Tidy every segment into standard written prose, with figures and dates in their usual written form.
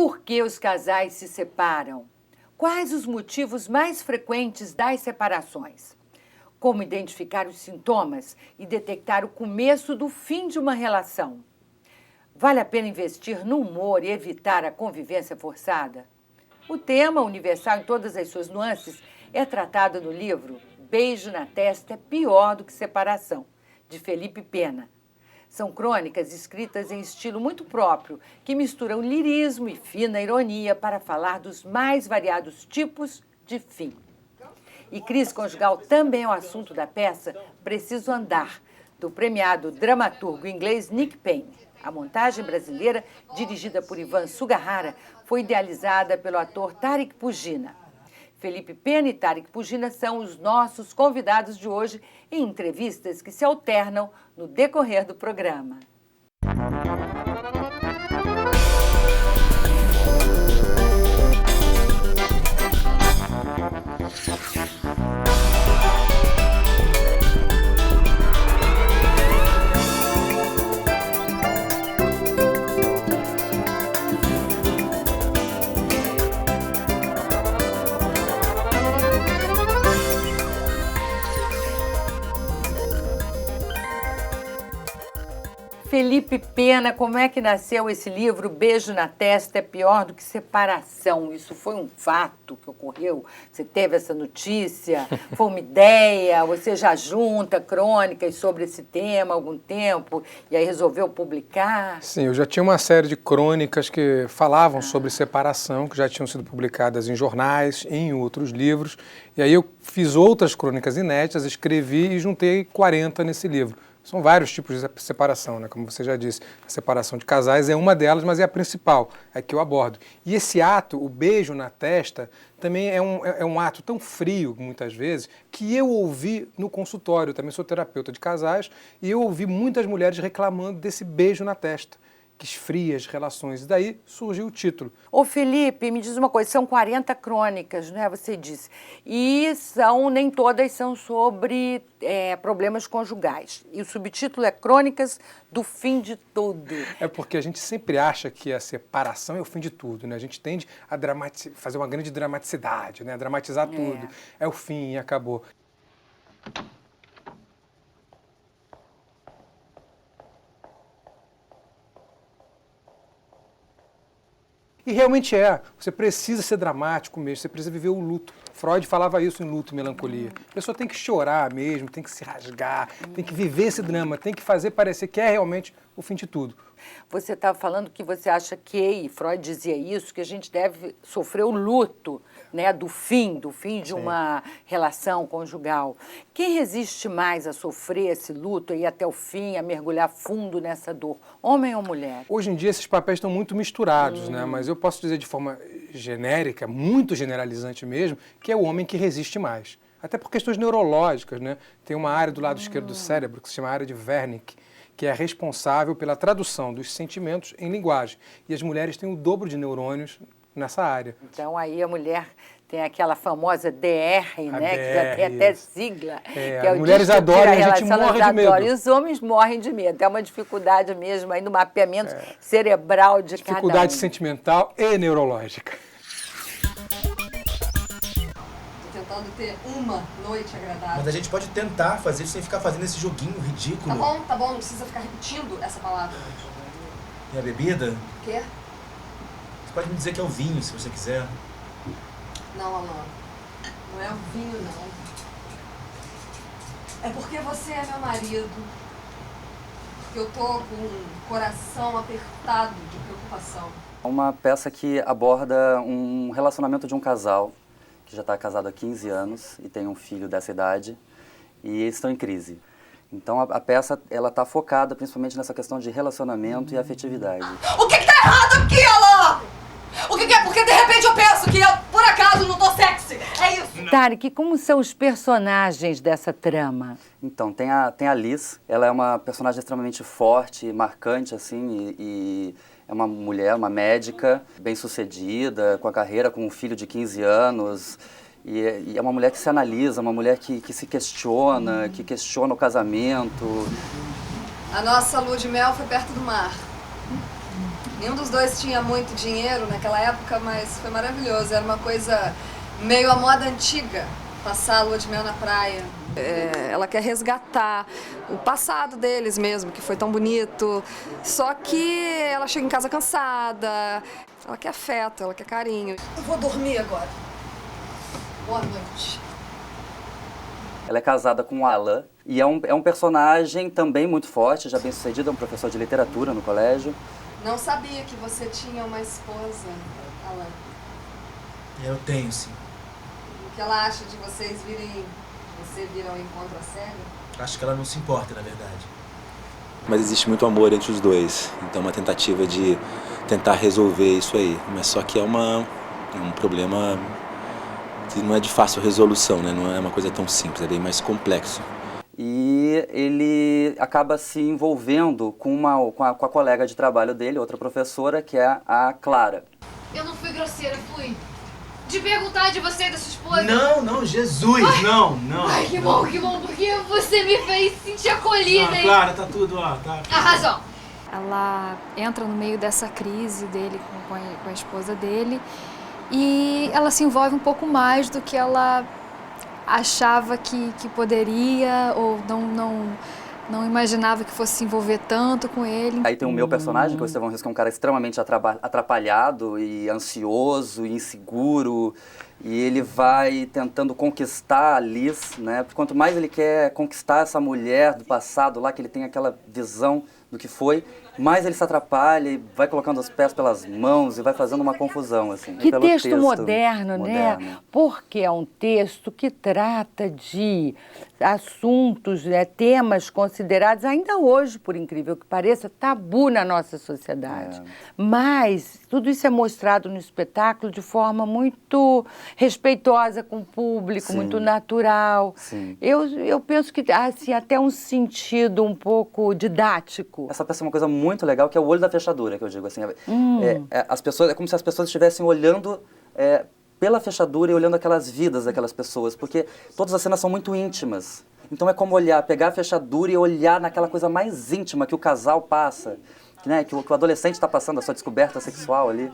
Por que os casais se separam? Quais os motivos mais frequentes das separações? Como identificar os sintomas e detectar o começo do fim de uma relação? Vale a pena investir no humor e evitar a convivência forçada? O tema, universal em todas as suas nuances, é tratado no livro Beijo na Testa é Pior do que Separação, de Felipe Pena. São crônicas escritas em estilo muito próprio, que misturam lirismo e fina ironia para falar dos mais variados tipos de fim. E crise conjugal também é o assunto da peça Preciso Andar, do premiado dramaturgo inglês Nick Payne. A montagem brasileira, dirigida por Ivan Sugahara, foi idealizada pelo ator Tariq Pugina. Felipe Pena e Tariq Pugina são os nossos convidados de hoje em entrevistas que se alternam no decorrer do programa. Felipe Pena, como é que nasceu esse livro, Beijo na Testa é Pior do que Separação? Isso foi um fato que ocorreu? Você teve essa notícia? Foi uma ideia? Você já junta crônicas sobre esse tema há algum tempo e aí resolveu publicar? Sim, eu já tinha uma série de crônicas que falavam sobre separação, que já tinham sido publicadas em jornais, em outros livros. E aí eu fiz outras crônicas inéditas, escrevi e juntei 40 nesse livro. São vários tipos de separação, né? Como você já disse, a separação de casais é uma delas, mas é a principal, é que eu abordo. E esse ato, o beijo na testa, também é um ato tão frio, muitas vezes, que eu ouvi no consultório, eu também sou terapeuta de casais, e eu ouvi muitas mulheres reclamando desse beijo na testa, que esfria as relações. E daí surgiu o título. Ô Felipe, me diz uma coisa, são 40 crônicas, né? Você disse. E nem todas são sobre problemas conjugais. E o subtítulo é Crônicas do Fim de Tudo. É porque a gente sempre acha que a separação é o fim de tudo, né? A gente tende a fazer uma grande dramaticidade, né? A dramatizar tudo. É o fim e acabou. E realmente você precisa ser dramático mesmo, você precisa viver o luto. Freud falava isso em Luto e Melancolia. A pessoa tem que chorar mesmo, tem que se rasgar, tem que viver esse drama, tem que fazer parecer que é realmente o fim de tudo. Você estava falando que você acha e Freud dizia isso, que a gente deve sofrer o luto, né, do fim de uma relação conjugal. Quem resiste mais a sofrer esse luto e ir até o fim, a mergulhar fundo nessa dor? Homem ou mulher? Hoje em dia esses papéis estão muito misturados, né? Mas eu posso dizer de forma genérica, muito generalizante mesmo, que é o homem que resiste mais. Até por questões neurológicas, né? Tem uma área do lado esquerdo do cérebro que se chama área de Wernicke, que é responsável pela tradução dos sentimentos em linguagem. E as mulheres têm o dobro de neurônios nessa área. Então aí a mulher tem aquela famosa DR, né? Que já tem até sigla. Que é as mulheres adoram e a gente morre de medo. E os homens morrem de medo. É uma dificuldade mesmo aí no mapeamento cerebral de cada um. Dificuldade sentimental e neurológica. Tentando ter uma noite agradável. Mas a gente pode tentar fazer isso sem ficar fazendo esse joguinho ridículo. Tá bom, não precisa ficar repetindo essa palavra. E a bebida? O quê? Você pode me dizer que é o vinho, se você quiser. Não, Alan. Não é o vinho, não. É porque você é meu marido. Porque eu tô com o coração apertado de preocupação. Uma peça que aborda um relacionamento de um casal que já está casado há 15 anos e tem um filho dessa idade, e eles estão em crise. Então a peça ela está focada principalmente nessa questão de relacionamento e afetividade. O que tá errado aqui, Alan? O que é? Porque de repente eu penso que eu, por acaso, não tô sexy. É isso. Tariq, como são os personagens dessa trama? Então, tem a Liz, ela é uma personagem extremamente forte, marcante, assim, e é uma mulher, uma médica, bem-sucedida, com a carreira, com um filho de 15 anos. E é uma mulher que se analisa, uma mulher que se questiona, que questiona o casamento. A nossa lua de mel foi perto do mar. Nenhum dos dois tinha muito dinheiro naquela época, mas foi maravilhoso. Era uma coisa meio à moda antiga, passar a lua de mel na praia. Ela quer resgatar o passado deles mesmo, que foi tão bonito. Só que ela chega em casa cansada, ela quer afeto, ela quer carinho. Eu vou dormir agora. Boa noite. Ela é casada com o Alan e é um personagem também muito forte, já bem sucedido, é um professor de literatura no colégio. Não sabia que você tinha uma esposa, Alan. Eu tenho, sim. O que ela acha de vocês você vir ao encontro a sério? Acho que ela não se importa, na verdade. Mas existe muito amor entre os dois, então uma tentativa de tentar resolver isso aí. Mas só que é um problema que não é de fácil resolução, né? Não é uma coisa tão simples, é bem mais complexo. E ele acaba se envolvendo com a colega de trabalho dele, outra professora, que é a Clara. Eu não fui grosseira, fui. De perguntar de você e da sua esposa. Não, Jesus, não. Ai, que bom, porque você me fez sentir acolhida, hein? Clara, tá tudo, ó, tá. Arrasou. Ela entra no meio dessa crise dele com a esposa dele e ela se envolve um pouco mais do que ela achava que poderia ou não imaginava que fosse se envolver tanto com ele. Aí tem o meu personagem, que é o Estevão Rios, que é um cara extremamente atrapalhado e ansioso e inseguro. E ele vai tentando conquistar a Liz, né? Porque quanto mais ele quer conquistar essa mulher do passado lá, que ele tem aquela visão do que foi, mais ele se atrapalha e vai colocando os pés pelas mãos e vai fazendo uma confusão, assim. Que pelo texto moderno, né? moderno. Porque é um texto que trata de assuntos, né, temas considerados ainda hoje, por incrível que pareça, tabu na nossa sociedade. Mas tudo isso é mostrado no espetáculo de forma muito respeitosa com o público, Sim. muito natural. Sim. Eu penso que assim, até um sentido um pouco didático. Essa peça é uma coisa muito legal, que é o olho da fechadura, que eu digo assim. As pessoas, é como se as pessoas estivessem olhando pela fechadura e olhando aquelas vidas daquelas pessoas, porque todas as cenas são muito íntimas. Então é como pegar a fechadura e olhar naquela coisa mais íntima que o casal passa, né, que o adolescente está passando, a sua descoberta sexual ali.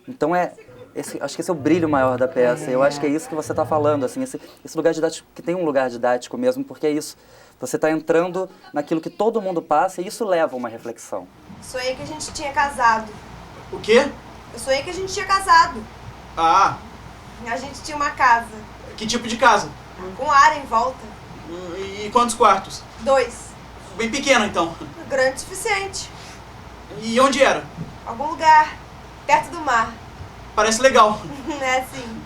Então acho que esse é o brilho maior da peça. Eu acho que é isso que você está falando, assim, esse lugar didático, que tem um lugar didático mesmo, porque é isso. Você está entrando naquilo que todo mundo passa e isso leva a uma reflexão. Sonhei que a gente tinha casado. O quê? Eu sonhei que a gente tinha casado. Ah, A gente tinha uma casa, que tipo de casa? com área em volta. E quantos quartos? 2. Bem pequeno, então. Grande o suficiente. E onde era? Algum lugar, perto do mar. Parece legal. É assim.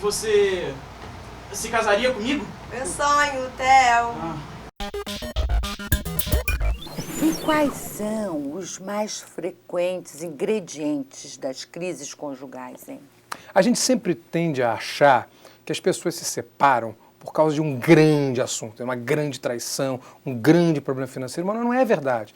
Você se casaria comigo? Meu sonho, Theo. E quais são os mais frequentes ingredientes das crises conjugais, hein? A gente sempre tende a achar que as pessoas se separam por causa de um grande assunto, uma grande traição, um grande problema financeiro, mas não é verdade.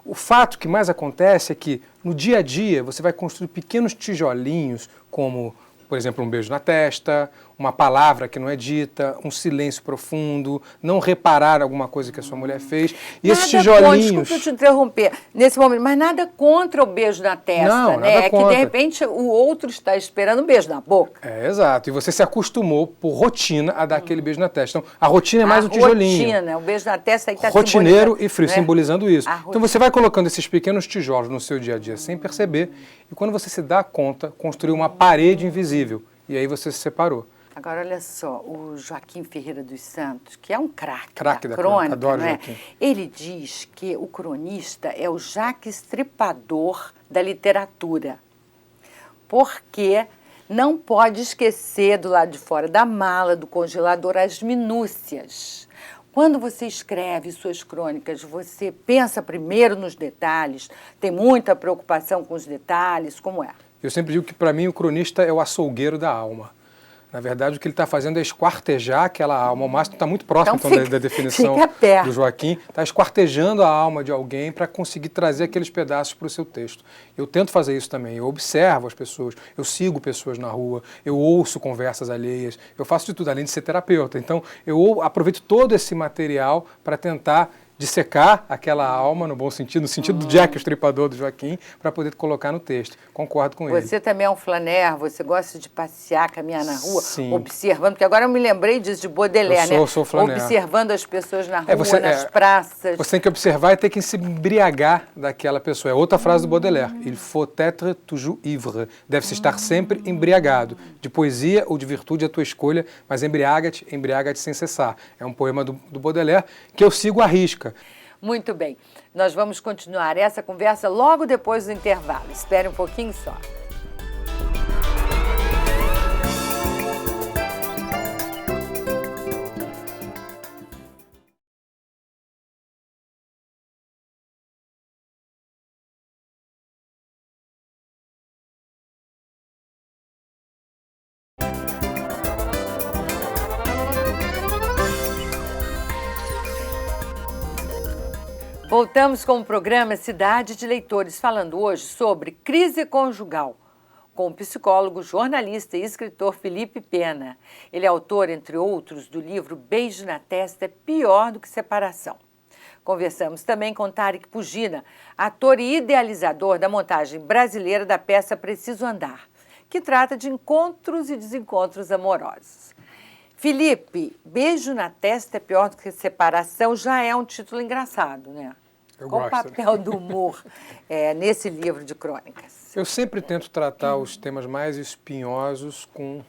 O fato que mais acontece é que no dia a dia você vai construir pequenos tijolinhos, como, por exemplo, um beijo na testa, uma palavra que não é dita, um silêncio profundo, não reparar alguma coisa que a sua mulher fez. E esses tijolinhos... Desculpa te interromper nesse momento, mas nada contra o beijo na testa, Não, né? nada É que, contra. de repente, o outro está esperando um beijo na boca. Exato. E você se acostumou, por rotina, a dar aquele beijo na testa. Então, a rotina é mais um tijolinho. Rotina, o beijo na testa aí está Rotineiro e frio, né? simbolizando isso. A Então você vai colocando esses pequenos tijolos no seu dia a dia sem perceber, e quando você se dá conta, construiu uma parede invisível. E aí você se separou. Agora, olha só, o Joaquim Ferreira dos Santos, que é um Craque da da crônica, crônica, adoro não é? Joaquim. Ele diz que o cronista é o Jaque Estripador da literatura, porque não pode esquecer do lado de fora da mala, do congelador, as minúcias. Quando você escreve suas crônicas, você pensa primeiro nos detalhes, tem muita preocupação com os detalhes, como é? Eu sempre digo que, para mim, o cronista é o açougueiro da alma. Na verdade, o que ele está fazendo é esquartejar aquela alma. O Márcio está muito próximo Então, da definição fica perto. do Joaquim. Está esquartejando a alma de alguém para conseguir trazer aqueles pedaços para o seu texto. Eu tento fazer isso também. Eu observo as pessoas, eu sigo pessoas na rua, eu ouço conversas alheias, eu faço de tudo, além de ser terapeuta. Então, eu aproveito todo esse material para tentar dissecar aquela alma, no bom sentido, no sentido do Jack, o estripador do Joaquim, para poder colocar no texto. Concordo com ele. Você também é um flaner, você gosta de passear, caminhar na rua, Sim. observando, porque agora eu me lembrei disso de Baudelaire, Eu sou flaner. Observando as pessoas na rua, nas praças. Você tem que observar e ter que se embriagar daquela pessoa. É outra frase do Baudelaire. Il faut être toujours ivre. Deve-se estar sempre embriagado. De poesia ou de virtude é a tua escolha, mas embriaga-te sem cessar. É um poema do Baudelaire que eu sigo à risca. Muito bem. Nós vamos continuar essa conversa logo depois do intervalo. Espere um pouquinho só. Voltamos com o programa Cidade de Leitores, falando hoje sobre crise conjugal, com o psicólogo, jornalista e escritor Felipe Pena. Ele é autor, entre outros, do livro Beijo na Testa é Pior do que Separação. Conversamos também com Tarek Pugina, ator e idealizador da montagem brasileira da peça Preciso Andar, que trata de encontros e desencontros amorosos. Felipe, Beijo na Testa é Pior do que Separação já é um título engraçado, né? Qual o papel do humor nesse livro de crônicas? Eu sempre tento tratar os temas mais espinhosos com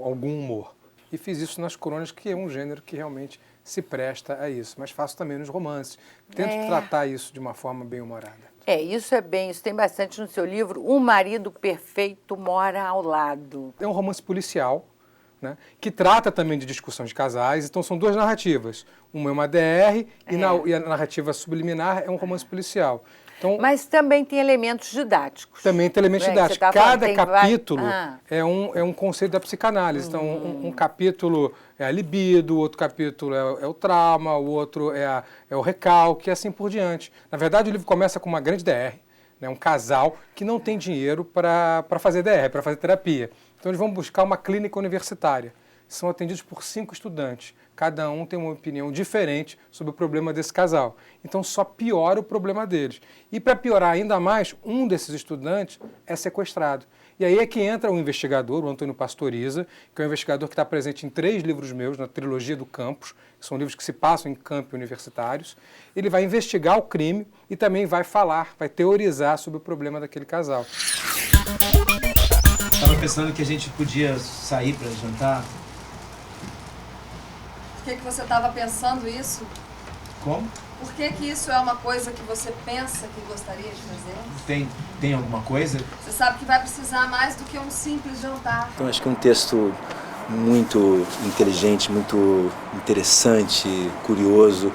algum humor. E fiz isso nas crônicas, que é um gênero que realmente se presta a isso. Mas faço também nos romances. Tento tratar isso de uma forma bem humorada. Isso tem bastante no seu livro. Um Marido Perfeito Mora ao Lado. É um romance policial, né, que trata também de discussão de casais. Então são duas narrativas. Uma é uma DR e a narrativa subliminar é um romance policial. Então, mas também tem elementos didáticos. Também tem elementos didáticos. Cada capítulo é um conceito da psicanálise. Então, um capítulo é a libido, o outro capítulo é o trauma, o outro é o recalque, e assim por diante. Na verdade, o livro começa com uma grande DR, né, um casal que não tem dinheiro para fazer DR, para fazer terapia. Então, eles vão buscar uma clínica universitária. São atendidos por 5 estudantes. Cada um tem uma opinião diferente sobre o problema desse casal. Então, só piora o problema deles. E, para piorar ainda mais, um desses estudantes é sequestrado. E aí é que entra o investigador, o Antônio Pastoriza, que é um investigador que está presente em 3 livros meus, na trilogia do Campus, que são livros que se passam em campi universitários. Ele vai investigar o crime e também vai teorizar sobre o problema daquele casal. Estava pensando que a gente podia sair para jantar. Por que você estava pensando isso? Como? Por que isso é uma coisa que você pensa que gostaria de fazer? Tem alguma coisa? Você sabe que vai precisar mais do que um simples jantar. Então, acho que é um texto muito inteligente, muito interessante, curioso,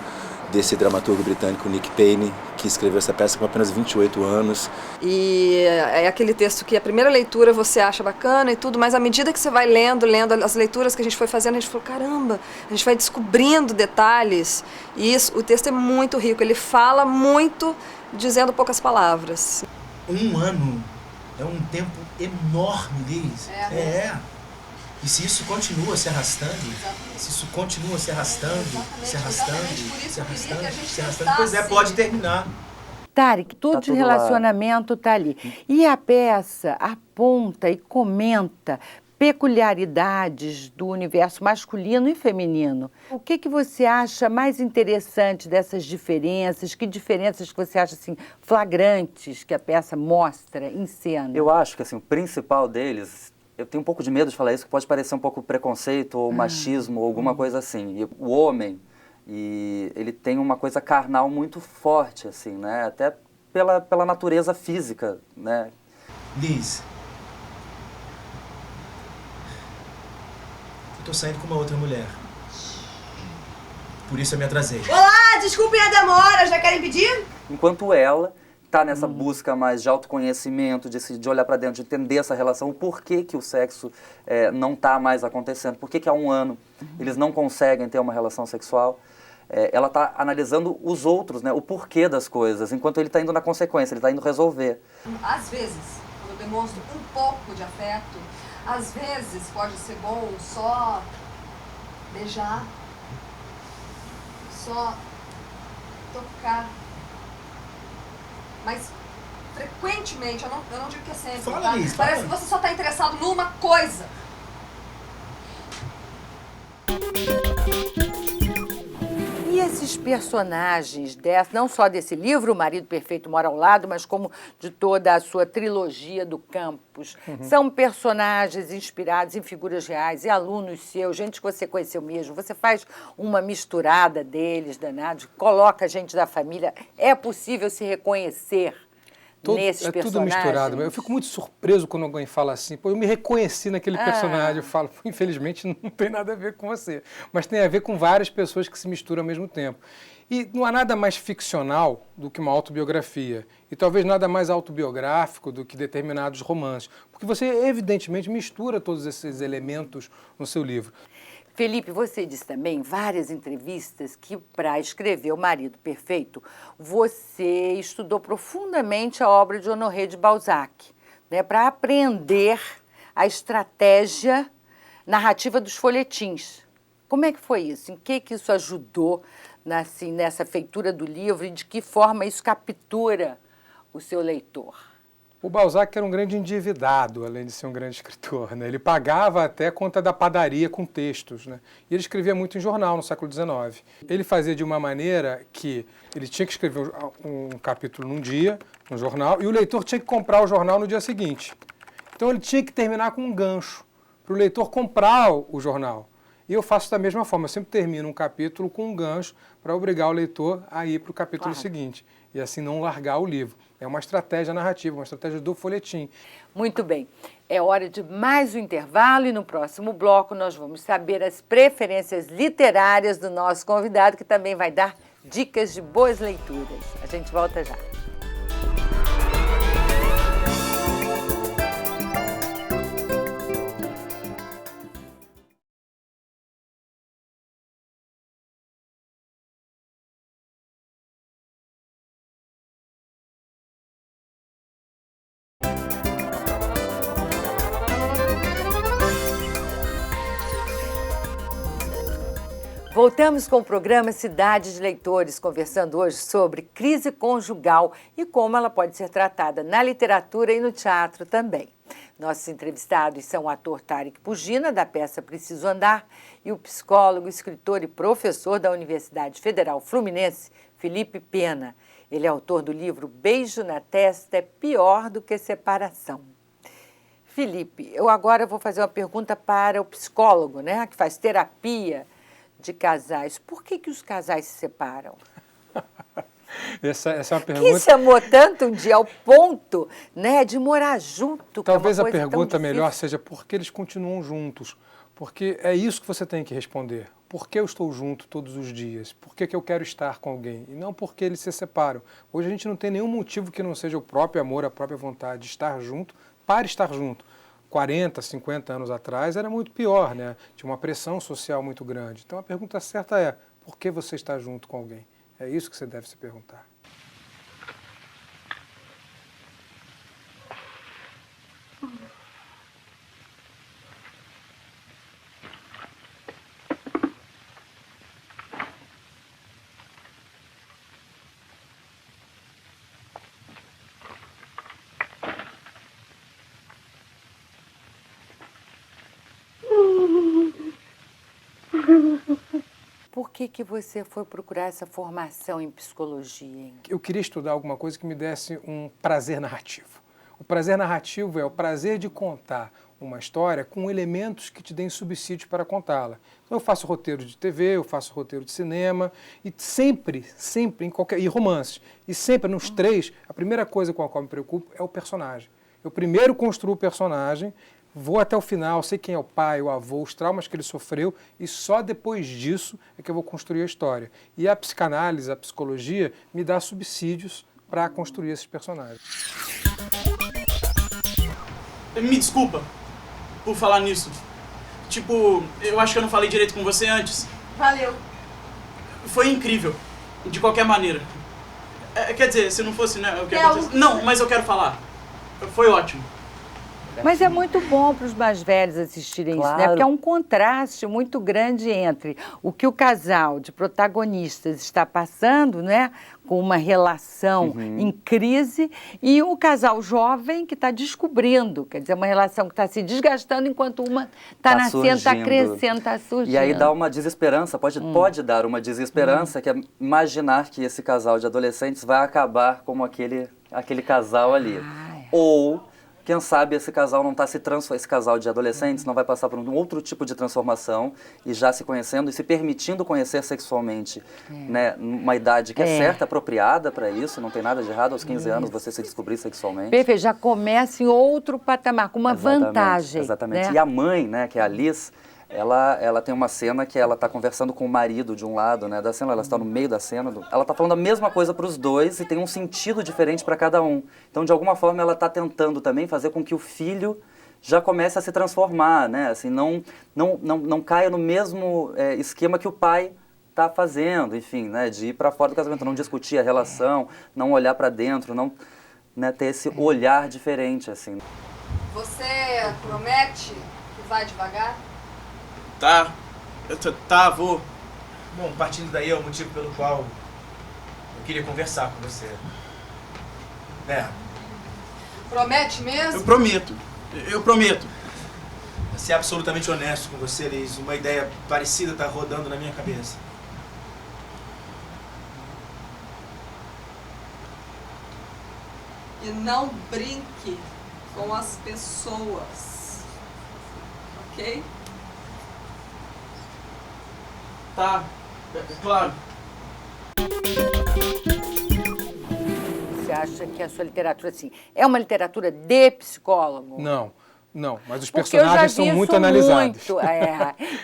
desse dramaturgo britânico Nick Payne, que escreveu essa peça com apenas 28 anos. E é aquele texto que a primeira leitura você acha bacana e tudo, mas à medida que você vai lendo as leituras que a gente foi fazendo, a gente falou, caramba, a gente vai descobrindo detalhes. E o texto é muito rico, ele fala muito dizendo poucas palavras. 1 ano é um tempo enorme, Liz. E se isso continua se arrastando, pois pode terminar. Tarek, tudo de relacionamento está ali. E a peça aponta e comenta peculiaridades do universo masculino e feminino. O que você acha mais interessante dessas diferenças? Que diferenças que você acha assim, flagrantes que a peça mostra em cena? Eu acho que assim, o principal deles... Eu tenho um pouco de medo de falar isso, que pode parecer um pouco preconceito ou machismo ou alguma coisa assim. E o homem, ele tem uma coisa carnal muito forte, assim, né? Até pela natureza física, né? Liz, eu tô saindo com uma outra mulher. Por isso eu me atrasei. Olá, desculpem a demora, já querem pedir? Enquanto ela está nessa busca mais de autoconhecimento, de olhar para dentro, de entender essa relação, o porquê que o sexo não está mais acontecendo, por que há 1 ano eles não conseguem ter uma relação sexual. Ela está analisando os outros, né, o porquê das coisas, enquanto ele está indo na consequência, ele está indo resolver. Às vezes, quando eu demonstro um pouco de afeto, às vezes pode ser bom só beijar, só tocar. Mas frequentemente, eu não digo que é sempre, Fala, tá? Liz, Parece fala. que você só tá interessado numa coisa. E esses personagens, não só desse livro, O Marido Perfeito Mora ao Lado, mas como de toda a sua trilogia do Campos, são personagens inspirados em figuras reais e alunos seus, gente que você conheceu mesmo. Você faz uma misturada deles, danados, coloca gente da família. É possível se reconhecer nesses é personagens? tudo misturado. Eu fico muito surpreso quando alguém fala assim, pô, eu me reconheci naquele personagem. Eu falo, infelizmente não tem nada a ver com você. Mas tem a ver com várias pessoas que se misturam ao mesmo tempo. E não há nada mais ficcional do que uma autobiografia. E talvez nada mais autobiográfico do que determinados romances. Porque você, evidentemente, mistura todos esses elementos no seu livro. Felipe, você disse também em várias entrevistas que para escrever O Marido Perfeito, você estudou profundamente a obra de Honoré de Balzac, né, para aprender a estratégia narrativa dos folhetins. Como é que foi isso? Em que isso ajudou nessa feitura do livro e de que forma isso captura o seu leitor? O Balzac era um grande endividado, além de ser um grande escritor, né? Ele pagava até a conta da padaria com textos, né? E ele escrevia muito em jornal no século XIX. Ele fazia de uma maneira que ele tinha que escrever um capítulo num dia, no jornal, e o leitor tinha que comprar o jornal no dia seguinte. Então ele tinha que terminar com um gancho, para o leitor comprar o jornal. E eu faço da mesma forma, eu sempre termino um capítulo com um gancho para obrigar o leitor a ir para o capítulo seguinte. E assim não largar o livro. É uma estratégia narrativa, uma estratégia do folhetim. Muito bem. É hora de mais um intervalo e no próximo bloco nós vamos saber as preferências literárias do nosso convidado, que também vai dar dicas de boas leituras. A gente volta já. Voltamos com o programa Cidade de Leitores, conversando hoje sobre crise conjugal e como ela pode ser tratada na literatura e no teatro também. Nossos entrevistados são o ator Tarek Pugina, da peça Preciso Andar, e o psicólogo, escritor e professor da Universidade Federal Fluminense, Felipe Pena. Ele é autor do livro Beijo na Testa é Pior do que Separação. Felipe, eu agora vou fazer uma pergunta para o psicólogo, né, que faz terapia de casais. Por que os casais se separam? Essa é uma pergunta... Que se amou tanto um dia ao ponto, né, de morar junto. Talvez a pergunta melhor seja por que eles continuam juntos. Porque é isso que você tem que responder. Por que eu estou junto todos os dias? Por que eu quero estar com alguém? E não porque eles se separam. Hoje a gente não tem nenhum motivo que não seja o próprio amor, a própria vontade de estar junto para estar junto. 40, 50 anos atrás era muito pior, né? Tinha uma pressão social muito grande. Então a pergunta certa é, por que você está junto com alguém? É isso que você deve se perguntar. Por que você foi procurar essa formação em psicologia, hein? Eu queria estudar alguma coisa que me desse um prazer narrativo. O prazer narrativo é o prazer de contar uma história com elementos que te deem subsídios para contá-la. Então eu faço roteiro de TV, eu faço roteiro de cinema e sempre em qualquer... e romances. E sempre nos três, a primeira coisa com a qual me preocupo é o personagem. Eu primeiro construo o personagem, vou até o final, sei quem é o pai, o avô, os traumas que ele sofreu e só depois disso é que eu vou construir a história. E a psicanálise, a psicologia, me dá subsídios para construir esses personagens. Me desculpa por falar nisso. Tipo, eu acho que eu não falei direito com você antes. Valeu. Foi incrível, de qualquer maneira. Quer dizer, se não fosse, né, o que Não. aconteceu... Não, mas eu quero falar. Foi ótimo. Mas é muito bom para os mais velhos assistirem isso, né? Porque é um contraste muito grande entre o que o casal de protagonistas está passando, né? Com uma relação em crise, e o casal jovem que está descobrindo, quer dizer, uma relação que está se desgastando enquanto uma está nascendo, está crescendo, está surgindo. E aí dá uma desesperança, pode dar uma desesperança, que é imaginar que esse casal de adolescentes vai acabar como aquele casal ali. Ou, quem sabe, esse casal não está esse casal de adolescentes não vai passar por um outro tipo de transformação e já se conhecendo e se permitindo conhecer sexualmente, né, numa idade que é certa, apropriada para isso, não tem nada de errado aos 15 anos você se descobrir sexualmente. Perfeito, já começa em outro patamar, com uma vantagem. Exatamente. Né? E a mãe, né, que é a Liz, ela tem uma cena que ela está conversando com o marido de um lado, né, da cena, ela está no meio da cena, ela está falando a mesma coisa para os dois e tem um sentido diferente para cada um. Então, de alguma forma, ela está tentando também fazer com que o filho já comece a se transformar, né, assim, não caia no mesmo esquema que o pai está fazendo, enfim, né, de ir para fora do casamento, não discutir a relação, não olhar para dentro, não, né, ter esse olhar diferente, assim. Você promete que vai devagar? Tá, vou. Bom, partindo daí é o motivo pelo qual eu queria conversar com você. Né? Promete mesmo? Eu prometo. Pra ser absolutamente honesto com você, Liz, uma ideia parecida tá rodando na minha cabeça. E não brinque com as pessoas, ok? Tá, claro. Você acha que a sua literatura, assim, é uma literatura de psicólogo? Não, mas os personagens são muito analisados.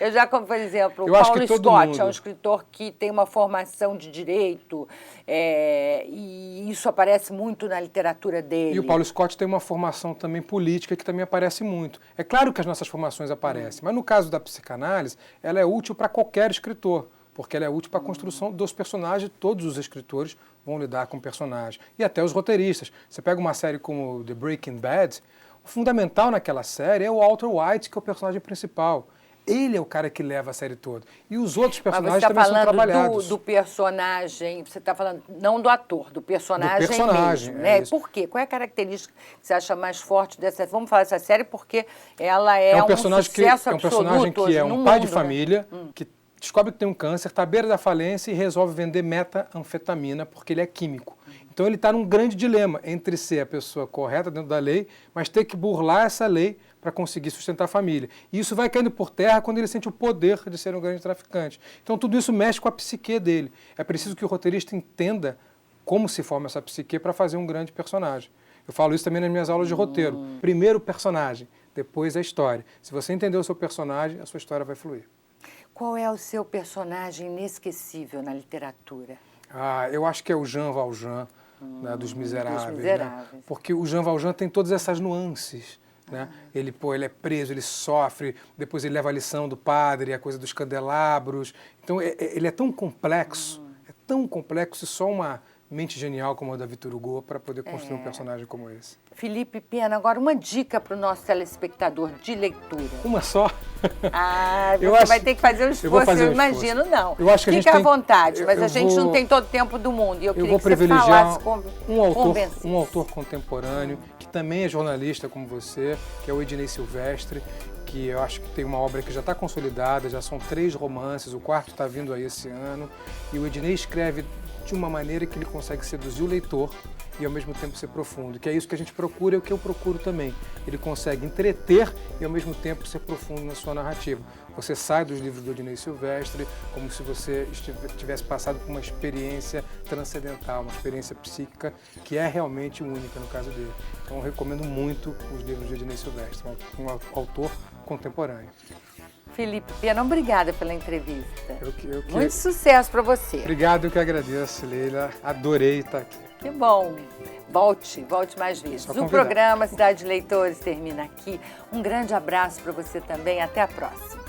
Eu já, como por exemplo, o Paulo Scott é um escritor que tem uma formação de direito, e isso aparece muito na literatura dele. E o Paulo Scott tem uma formação também política que também aparece muito. É claro que as nossas formações aparecem, mas no caso da psicanálise, ela é útil para qualquer escritor, porque ela é útil para a construção dos personagens. Todos os escritores vão lidar com personagens, e até os roteiristas. Você pega uma série como The Breaking Bad, o fundamental naquela série é o Walter White, que é o personagem principal. Ele é o cara que leva a série toda. E os outros personagens também são trabalhados. Do personagem, você está falando não do ator, do personagem mesmo, né? Por quê? Qual é a característica que você acha mais forte dessa? Vamos falar dessa série porque ela é um personagem sucesso absoluto. É um personagem que é um pai de família, que descobre que tem um câncer, está à beira da falência e resolve vender metanfetamina porque ele é químico. Então ele está num grande dilema entre ser a pessoa correta dentro da lei, mas ter que burlar essa lei para conseguir sustentar a família. E isso vai caindo por terra quando ele sente o poder de ser um grande traficante. Então tudo isso mexe com a psique dele. É preciso que o roteirista entenda como se forma essa psique para fazer um grande personagem. Eu falo isso também nas minhas aulas de roteiro. Primeiro o personagem, depois a história. Se você entender o seu personagem, a sua história vai fluir. Qual é o seu personagem inesquecível na literatura? Eu acho que é o Jean Valjean, né, dos Miseráveis. Né? Porque o Jean Valjean tem todas essas nuances. Né? Ele é preso, ele sofre, depois ele leva a lição do padre, a coisa dos candelabros. Então ele é tão complexo e só uma mente genial como a da Victor Hugo para poder construir um personagem como esse. Felipe Pena, agora uma dica para o nosso telespectador de leitura. Uma só? Você vai ter que fazer um esforço, eu imagino, não. Fica à vontade, mas a gente não tem todo o tempo do mundo. E eu queria vou que você privilegiar falasse um autor contemporâneo, que também é jornalista como você, que é o Ednei Silvestre, que eu acho que tem uma obra que já está consolidada, já são 3 romances, o 4º está vindo aí esse ano, e o Ednei escreve de uma maneira que ele consegue seduzir o leitor e ao mesmo tempo ser profundo, que é isso que a gente procura e o que eu procuro também. Ele consegue entreter e ao mesmo tempo ser profundo na sua narrativa. Você sai dos livros do Ednei Silvestre como se você tivesse passado por uma experiência transcendental, uma experiência psíquica que é realmente única no caso dele. Então eu recomendo muito os livros de Ednei Silvestre, um autor contemporâneo. Felipe Pena, obrigada pela entrevista. Eu Muito sucesso para você. Obrigado, eu que agradeço, Leila. Adorei estar aqui. Que bom. Volte mais vezes. O programa Cidade de Leitores termina aqui. Um grande abraço para você também. Até a próxima.